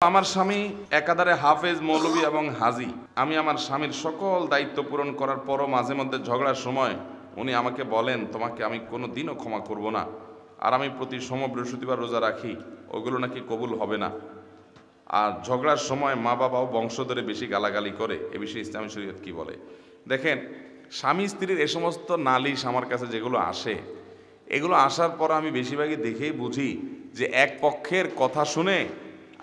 আমার স্বামী একাধারে হাফেজ, মৌলভী এবং হাজি। আমি আমার স্বামীর সকল দায়িত্ব পূরণ করার পরও মাঝে মধ্যে ঝগড়ার সময় উনি আমাকে বলেন, তোমাকে আমি কোনো দিনও ক্ষমা করব না, আর আমি প্রতি বৃহস্পতিবার রোজা রাখি, ওগুলো নাকি কবুল হবে না। আর ঝগড়ার সময় মা বাবাও বংশধরে বেশি গালাগালি করে। এ বিষয়ে ইসলামী শরীয়ত কি বলে? দেখেন, স্বামী স্ত্রীর এ সমস্ত নালিশ আমার কাছে যেগুলো আসে, এগুলো আসার পর আমি বেশিরভাগই দেখেই বুঝি যে এক পক্ষের কথা শুনে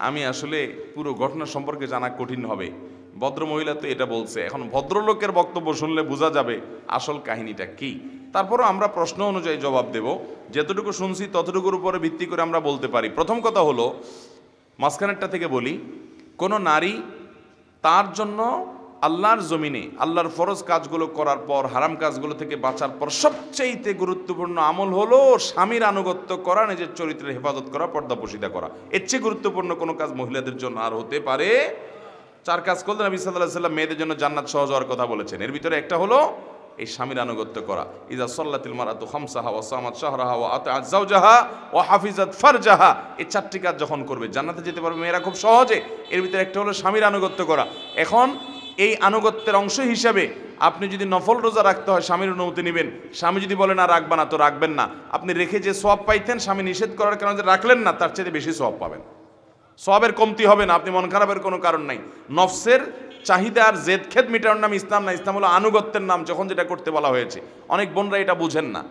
আমি আসলে পুরো ঘটনা সম্পর্কে জানা কঠিন হবে। ভদ্রমহিলা তো এটা বলছে, এখন ভদ্রলোকের বক্তব্য শুনলে বোঝা যাবে আসল কাহিনীটা কি। তারপরও আমরা প্রশ্ন অনুযায়ী জবাব দেব, যতটুকু শুনছি ততটুকুর উপরে ভিত্তি করে আমরা বলতে পারি। প্রথম কথা হলো, মাঝখানেরটা থেকে বলি, কোনো নারী তার জন্য আল্লাহর জমিনে আল্লাহর ফরজ কাজগুলো করার পর, হারাম কাজগুলো থেকে বাঁচার পর সবচেয়ে গুরুত্বপূর্ণ আমল হলো স্বামীর আনুগত্য করা, নিজের চরিত্রের হেফাজত করা, পর্দাপোশিতা করা। এর চেয়ে গুরুত্বপূর্ণ কোনো কাজ মহিলাদের জন্য আর হতে পারে? 4 কাজ করলে নবী সাল্লাল্লাহু আলাইহি ওয়াসাল্লাম মেয়েদের জন্য জান্নাত সহজ হওয়ার কথা বলেছেন। এর ভিতরে একটা হলো এই স্বামীর আনুগত্য করা। ইজা সাল্লাতিল মারাতু খামসাহা ওয়া সামাত শাহরাহা ওয়া আতাআত যাওজাহা ওয়া হাফিজাত ফারজাহা, এই 4টি কাজ যখন করবে জান্নাতে যেতে পারবে মেয়েরা খুব সহজে। এর ভিতরে একটা হলো স্বামীর আনুগত্য করা। এখন এই আনুগত্যের অংশ হিসাবে আপনি যদি নফল রোজা রাখতে হয়, স্বামীর অনুমতি নেবেন। স্বামী যদি বলে না রাখবা না, তো রাখবেন না। আপনি রেখে যে সওয়াব পাইতেন, স্বামী নিষেধ করার কারণে যে রাখলেন না, তার চেয়ে বেশি সওয়াব পাবেন। সওয়াবের কমতি হবে না, আপনি মন খারাপের কোনো কারণ নাই। নফসের চাহিদার জেদ খেদ মিটানোর নাম ইসলাম না, ইসলাম হলো আনুগত্যের নাম, যখন যেটা করতে বলা হয়েছে। অনেক বোনরা এটা বুঝেন না।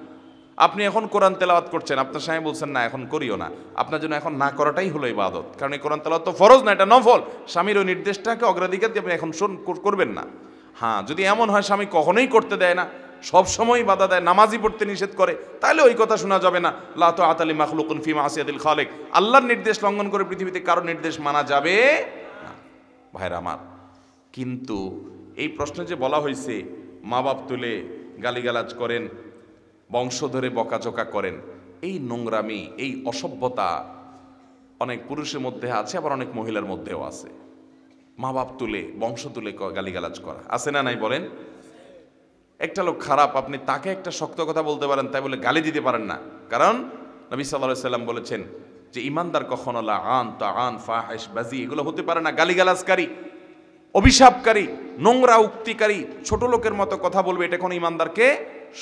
আপনি এখন কোরআন তেলাওয়াত করছেন, আপনার স্বামী বলছেন না এখন করিও না, আপনার জন্য এখন না করাটাই হলো ইবাদত। কারণ এই কোরআন তেলাওয়াত তো ফরজ না, এটা নফল। স্বামীর ওই নির্দেশটাকে অগ্রাধিকার দিয়ে আপনি এখন করবেন না। হ্যাঁ, যদি এমন হয় স্বামী কখনোই করতে দেয় না, সব সময় বাধা দেয়, নামাজই পড়তে নিষেধ করে, তাহলে ওই কথা শোনা যাবে না। লা তাআতা লি মাখলুকিন ফি মাসিয়াতিল খালিক, আল্লাহর নির্দেশ লঙ্ঘন করে পৃথিবীতে কারোর নির্দেশ মানা যাবে না। ভাইরা আমার, কিন্তু এই প্রশ্নে যে বলা হয়েছে মা বাপ তুলে গালিগালাজ করেন, বংশ ধরে বকাঝকা করেন, এই নোংরামি, এই অসভ্যতা অনেক পুরুষের মধ্যে আছে, আবার অনেক মহিলার মধ্যেও আছে। মা বাপ তুলে, বংশ তুলে গালিগালাজ করা আছে না নাই বলেন? একটা লোক খারাপ, আপনি তাকে একটা শক্ত কথা বলতে পারেন, তাই বলে গালি দিতে পারেন না। কারণ নবী সাল্লাল্লাহু আলাইহি ওয়াসাল্লাম বলেছেন যে ইমানদার কখনো লাআন, তাআন, ফাহিশ, বাজি এগুলো হতে পারে না। গালিগালাজকারী, অভিশাপকারী, নোংরা উক্তিকারী, ছোট লোকের মতো কথা বলবে, এটা কোনো ইমানদারকে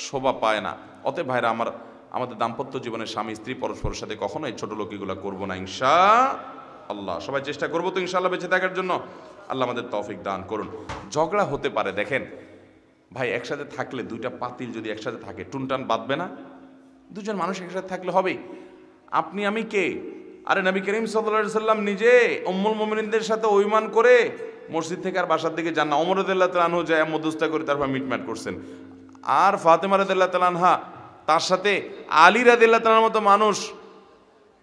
শোভা পায় না। অতএব ভাইরা আমার, আমাদের দাম্পত্য জীবনে স্বামী স্ত্রী পরস্পরের সাথে কখনো এই ছোট লোক এগুলো করবো না, ইনশাআল্লাহ। সবাই চেষ্টা করবো তো ইনশাআল্লাহ বেঁচে থাকার জন্য। আল্লাহ আমাদের তৌফিক দান করুন। ঝগড়া হতে পারে, দেখেন ভাই, একসাথে থাকলে দুইটা পাতিল যদি একসাথে থাকে, টুনটান বাঁধবে না? দুজন মানুষ একসাথে থাকলে হবেই। আপনি আমি কে? আরে নবী করিম সাল্লাল্লাহু আলাইহি ওয়াসাল্লাম নিজে উম্মুল মুমিনিনদের সাথে অভিমান করে মসজিদ থেকে আর বাসার দিকে যান না। ওমর রাদিয়াল্লাহু তাআলা আনহু যায় মধ্যস্থতা করে তারপর মিটমাট করছেন। আর ফাতেমা রাদিয়াল্লাহু তাআলা আনহা, তার সাথে আলী রাদিয়াল্লাহু তাআলার মতো মানুষ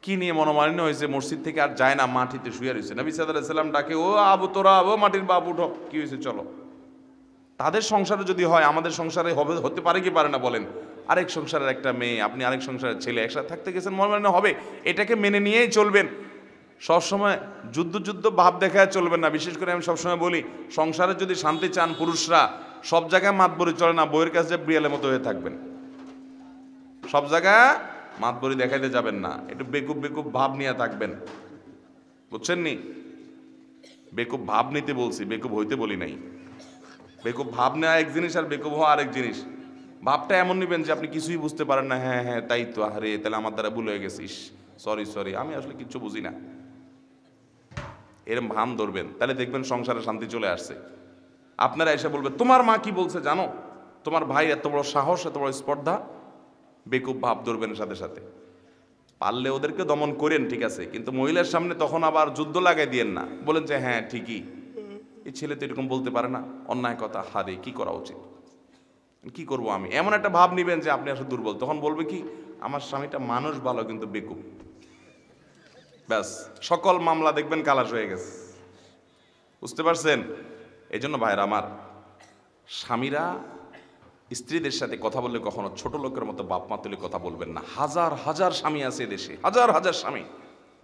কি নিয়ে মনোমালিন্য হয়েছে, মসজিদ থেকে আর যায় না, মাটিতে শুয়ে রয়েছে। নবী সাল্লাল্লাহু আলাইহি ওয়াসাল্লাম ডাকে, ও আবু তোরা, ও মাটির বাপ উঠো, কি হয়েছে চলো। তাদের সংসারে যদি হয়, আমাদের সংসারে হতে পারে কি পারে না বলেন? আরেক সংসারের একটা মেয়ে, আপনি আরেক সংসারের ছেলে, একসাথে থাকতে গেছেন, মনোমালিন্য হবে, এটাকে মেনে নিয়েই চলবেন। সবসময় যুদ্ধ ভাব দেখায় চলবেন না। বিশেষ করে আমি সবসময় বলি, সংসারে যদি শান্তি চান পুরুষরা, সব জায়গায় মাতবরি চলে না, বইয়ের কাছে বিড়ালের মতো হয়ে থাকবেন। সব জায়গায় মাতবরি দেখাইতে যাবেন না, একটু বেকুব ভাব নিয়ে থাকবেন, বুঝছেন নি? বেকুব ভাব নিতে বলছি, বেকুব হইতে বলি নাই। বেকুব ভাব নেওয়া এক জিনিস, আর বেকুব হওয়া আরেক জিনিস। ভাবটা এমন নেবেন যে আপনি কিছুই বুঝতে পারেন না, হ্যাঁ হ্যাঁ তাই তো, আরে তাহলে আমার দ্বারা ভুল হয়ে গেছিস, সরি আমি আসলে কিচ্ছু বুঝি না, এরম ভান ধরবেন, তাহলে দেখবেন সংসারে শান্তি চলে আসছে। আপনারা এসে বলবেন, তোমার মা কি বলছে জানো, তোমার ভাই এত বড় সাহস, এত বড় স্পর্ধা। বেকুব ভাব ধরবেন সাথে সাথে। পারলে ওদেরকে দমন করেন, ঠিক আছে, কিন্তু মহিলার সামনে তখন আবার যুদ্ধ লাগাই দিয়েন না। বলেন যে হ্যাঁ ঠিকই, এই ছেলে তো এরকম বলতে পারে না, অন্যায় কথা, হারে কি করা উচিত, কি করব আমি, এমন একটা ভাব নিবেন যে আপনি আসলে দুর্বল। তখন বলবে কি, আমার স্বামীটা মানুষ ভালো কিন্তু বেকুব। ব্যাস, সকল মামলা দেখবেন খালাস হয়ে গেছে। বুঝতে পারছেন? এই জন্য ভাইরা আমার, স্বামীরা স্ত্রীদের সাথে কথা বললে কখনো ছোট লোকের মতো বাপ মা তুলে কথা বলবেন না। হাজার স্বামী আছে দেশে, হাজার স্বামী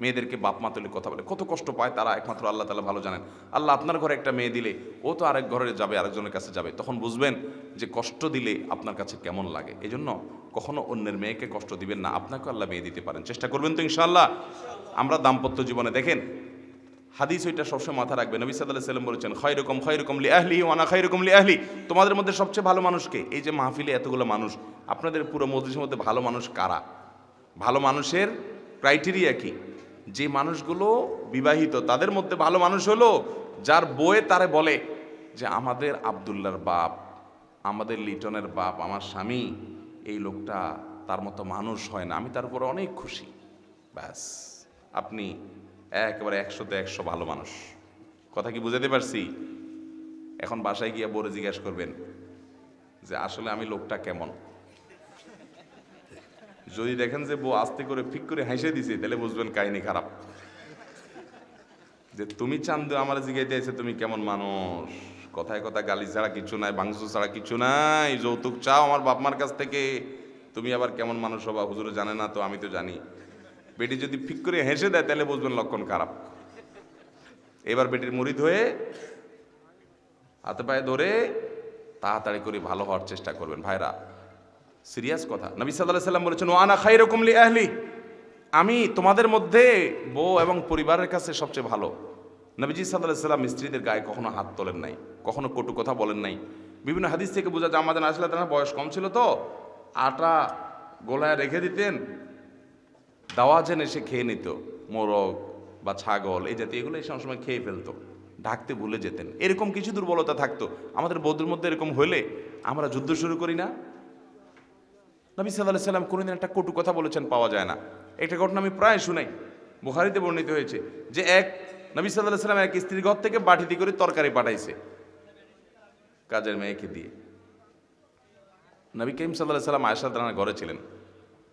মেয়েদেরকে বাপ মা তুলে কথা বলে, কত কষ্ট পায় তারা, একমাত্র আল্লাহ তাআলা ভালো জানেন। আল্লাহ আপনার ঘরে একটা মেয়ে দিলে, ও তো আরেক ঘরে যাবে, আরেকজনের কাছে যাবে, তখন বুঝবেন যে কষ্ট দিলে আপনার কাছে কেমন লাগে। এই জন্য কখনো অন্যের মেয়েকে কষ্ট দিবেন না, আপনাকে আল্লাহ মেয়ে দিতে পারেন, চেষ্টা করবেন তো ইনশাআল্লাহ। আমরা দাম্পত্য জীবনে দেখেন হাদিস ওইটা সবসময় মাথা রাখবে। নবী সাল্লাল্লাহু আলাইহি ওয়াসাল্লাম বলেছেন, খায়রুকুম লি আহলি ওয়া আনা খায়রুকুম লি আহলি। তোমাদের মধ্যে সবচেয়ে ভালো মানুষকে, এই যে মাহফিলে এতগুলো মানুষ, আপনাদের পুরো মজলিসের মধ্যে ভালো মানুষ কারা? ভালো মানুষের ক্রাইটেরিয়া কি? যে মানুষগুলো বিবাহিত তাদের মধ্যে ভালো মানুষ হলো যার বউয়ে তারে বলে যে আমাদের আব্দুল্লাহর বাপ, আমাদের লিটনের বাপ, আমার স্বামী, এই লোকটা তার মতো মানুষ হয় না, আমি তার উপর অনেক খুশি। ব্যাস, আপনি একেবারে 100-তে 100 ভালো মানুষ। কথা কি বুঝাতে পারছি? এখন বাসায় গিয়ে বউরে জিজ্ঞাসা করবেন যে আসলে আমি লোকটা কেমন। যদি দেখেন যে বউ আস্তে করে ফিক করে হাসে দিছে, তাহলে বুঝবেন কাহিনী খারাপ। যে তুমি চান্দু আমার জিজ্ঞাসা দিয়েছে তুমি কেমন মানুষ, কথায় কথা গালি ছাড়া কিছু নাই, ভাঙচুর ছাড়া কিছু নাই, যৌতুক চাও আমার বাপ মার কাছ থেকে, তুমি আবার কেমন মানুষ হবা হুজুরে জানে না তো, আমি তো জানি। বেটি যদি ফিক করে হেসে দেয় তাহলে বুঝবেন লক্ষণ খারাপ। এবার বেটির মুরিদ হয়ে হাতে পায়ে ধরে তাড়াতাড়ি করে ভালো হওয়ার চেষ্টা করবেন। ভাইরা, সিরিয়াস কথা। নবী সাল্লাল্লাহু আলাইহি ওয়াসাল্লাম বলেছেন, ওয়া আনা খায়রুকুম লি আহলি, আমি তোমাদের মধ্যে বউ এবং পরিবারের কাছে সবচেয়ে ভালো। নবীজি সাল্লাল্লাহু আলাইহি ওয়াসাল্লাম স্ত্রীদের গায়ে কখনো হাত তোলেন নাই, কখনো কটু কথা বলেন নাই। বিভিন্ন হাদিস থেকে বোঝা যায় আমাদের আসলে তার বয়স কম ছিল তো, আটা গোলায় রেখে দিতেন, দাওয়াজেন এসে খেয়ে নিত, মোরগ বা ছাগল এই জাতীয় এগুলো এই সময় খেয়ে ফেলতো, ঢাকতে ভুলে যেতেন। এরকম কিছু দুর্বলতা থাকতো আমাদের বৌদ্ধের মধ্যে। এরকম হলে আমরা যুদ্ধ শুরু করি না। নবী সাল্লাল্লাহু আলাইহি ওয়াসাল্লাম কোনোদিন একটা কটু কথা বলেছেন পাওয়া যায় না। একটা ঘটনা আমি প্রায় শুনাই, বুখারীতে বর্ণিত হয়েছে যে এক নবী সাল্লাল্লাহু আলাইহি ওয়াসাল্লাম এক স্ত্রীর ঘর থেকে বাটিতে করে তরকারি পাঠাইছে কাজের মেয়েকে দিয়ে। নবী করিম সাল্লাল্লাহু আলাইহি ওয়াসাল্লাম আয়েশা রাদিয়াল্লাহু আনহার ঘরে ছিলেন।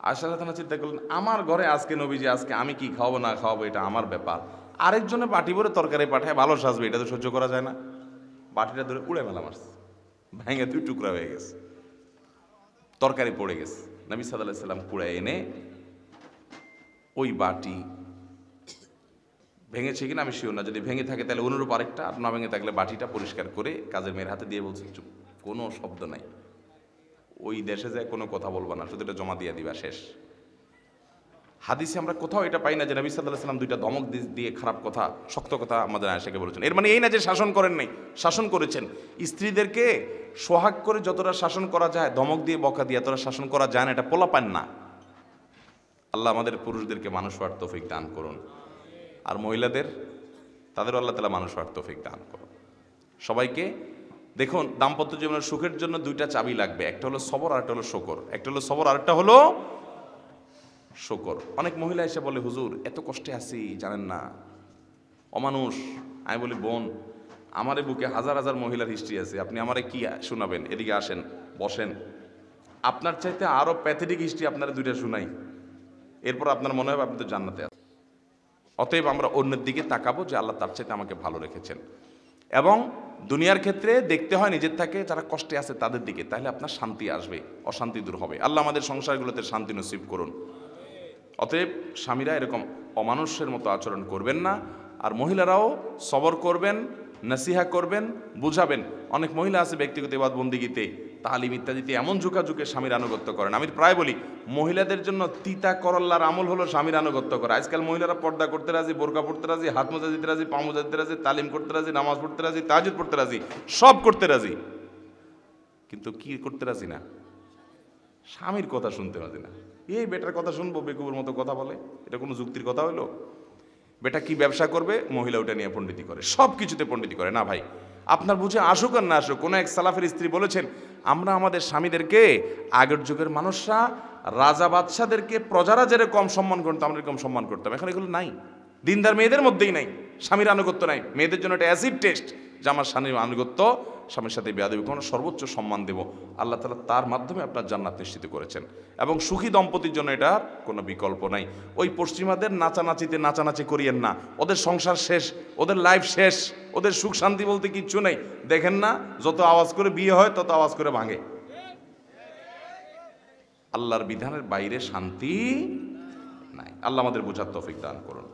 আয়েশা রাদিয়াল্লাহু আনহা চিন্তা করলেন, আমার ঘরে আজকে নবীজি, আজকে আমি কি খাওয়াবো না খাওয়াবো এটা আমার ব্যাপার, আরেকজনে বাটি ভরে তরকারি পাঠায় ভালো সাজবে, এটা তো সহ্য করা যায় না। বাটিটা ধরে উড়ে মেলা মারছে, ভেঙে 2 টুকরা হয়ে গেছে, তরকারি পড়ে গেছে। নবী সাল্লাল্লাহু আলাইহি ওয়াসাল্লাম কুড়ে এনে ওই বাটি, ভেঙেছে কিনা আমি শিওর না, যদি ভেঙে থাকে তাহলে অনুরূপ আরেকটা, আর না ভেঙে থাকলে বাটিটা পরিষ্কার করে কাজের মেয়ের হাতে দিয়ে বলছে, চুপ, কোনো শব্দ নাই, ওই দেশে যায় কোনো কথা বলবা না, শুধু এটা জমা দিয়ে দিবা, শেষ। হাদিসে আমরা কোথাও এটা পাই না যে নবী সাল্লাল্লাহু আলাইহি ওয়াসাল্লাম 2টা ধমক দিয়ে খারাপ কথা, শক্ত কথা আমাদের আয়েশাকে বলেছেন। এর মানে এই না যে শাসন করেন নাই, শাসন করেছেন। স্ত্রীদেরকে সোহাগ করে যতটা শাসন করা যায়, ধমক দিয়ে বকা দিয়ে এতটা শাসন করা যায় না, এটা পোলাপান না। আল্লাহ আমাদের পুরুষদেরকে মানুষ হওয়ার তৌফিক দান করুন, আর মহিলাদের তাদেরও আল্লাহ তাআলা মানুষ হওয়ার তৌফিক দান করুন। সবাইকে দেখুন, দাম্পত্য জীবনের সুখের জন্য 2টা চাবি লাগবে, একটা হলো সবর, আর একটা হলো শকর। একটা হলো সবর, আর একটা হলো শকর। অনেক মহিলা এসে বলে, হুজুর এত কষ্টে আছি জানেন না, অমানুষ। আমি বলি, বোন, আমার বুকে হাজার হাজার মহিলার হিস্ট্রি আছে, আপনি আমারে কি শোনাবেন? এদিকে আসেন, বসেন, আপনার চাইতে আরো প্যাথেটিক হিস্ট্রি আপনারা 2টা শুনাই, এরপর আপনার মনে হবে আপনি তো জান্নাতে আছেন। অতএব আমরা অন্যের দিকে তাকাবো যে আল্লাহ তার চাইতে আমাকে ভালো রেখেছেন। এবং দুনিয়ার ক্ষেত্রে দেখতে হয় নিজের থেকে যারা কষ্টে আছে তাদের দিকে, তাহলে আপনার শান্তি আসবে, অশান্তি দূর হবে। আল্লাহ আমাদের সংসারগুলোতে শান্তি নসিব করুন। অতএব স্বামীরা এরকম অমানুষের মতো আচরণ করবেন না, আর মহিলারাও সবর করবেন, নসিহা করবেন, বুঝাবেন। অনেক মহিলা আছে ব্যক্তিগত ইবাদত বন্দেগীতে, তালিম ইত্যাদিতে এমন ঝুঁকাঝুঁকে স্বামীর আনুগত্য করেন। আমি প্রায় বলি, মহিলাদের জন্য তিতা করল্লার আমল হলো স্বামীর আনুগত্য করা। আজকাল মহিলারা পর্দা করতে রাজি, বোরকা পড়তে রাজি, হাত মোজা দিতে রাজি, পা মোজা দিতে রাজি, তালিম করতে রাজি, নামাজ পড়তে রাজি, তাহাজ্জুদ পড়তে রাজি, সব করতে রাজি, কিন্তু কি করতে রাজি না? স্বামীর কথা শুনতে রাজি না। এই বেটার কথা শুনবো, বেকুবের মতো কথা বলে, এটা কোনো যুক্তির কথা হইলো? বেটা কি ব্যবসা করবে, মহিলা ওটা নিয়ে পণ্ডিতি করে, সব কিছুতে পণ্ডিতি করে। না ভাই, আপনার বুঝে আসুক আর না আসুক। কোনো এক সালাফের স্ত্রী বলেছেন, আমরা আমাদের স্বামীদেরকে, আগের যুগের মানুষরা রাজা বাদশাদেরকে প্রজারা যেরকম সম্মান করতাম আমরা এরকম সম্মান করতাম। এখন এগুলো নাই, দিনদার মেয়েদের মধ্যেই নাই, স্বামীর আনুগত্য নাই। মেয়েদের জন্য একটা অ্যাসিড টেস্ট যে আমার স্বামীর আনুগত্য, স্বামীর সাথে বেয়াদবি কোনো, সর্বোচ্চ সম্মান দেব। আল্লাহ তাআলা তার মাধ্যমে আপনার জান্নাত নিশ্চিত করেছেন, এবং সুখী দম্পতির জন্য এটার কোনো বিকল্প নাই। ওই পশ্চিমাদের নাচানাচিতে নাচানাচি করিয়েন না, ওদের সংসার শেষ, ওদের লাইফ শেষ, ওদের সুখ শান্তি বলতে কিচ্ছু নেই। দেখেন না, যত আওয়াজ করে বিয়ে হয় তত আওয়াজ করে ভাঙে। আল্লাহর বিধানের বাইরে শান্তি নাই। আল্লাহ আমাদের বোঝার তৌফিক দান করুন।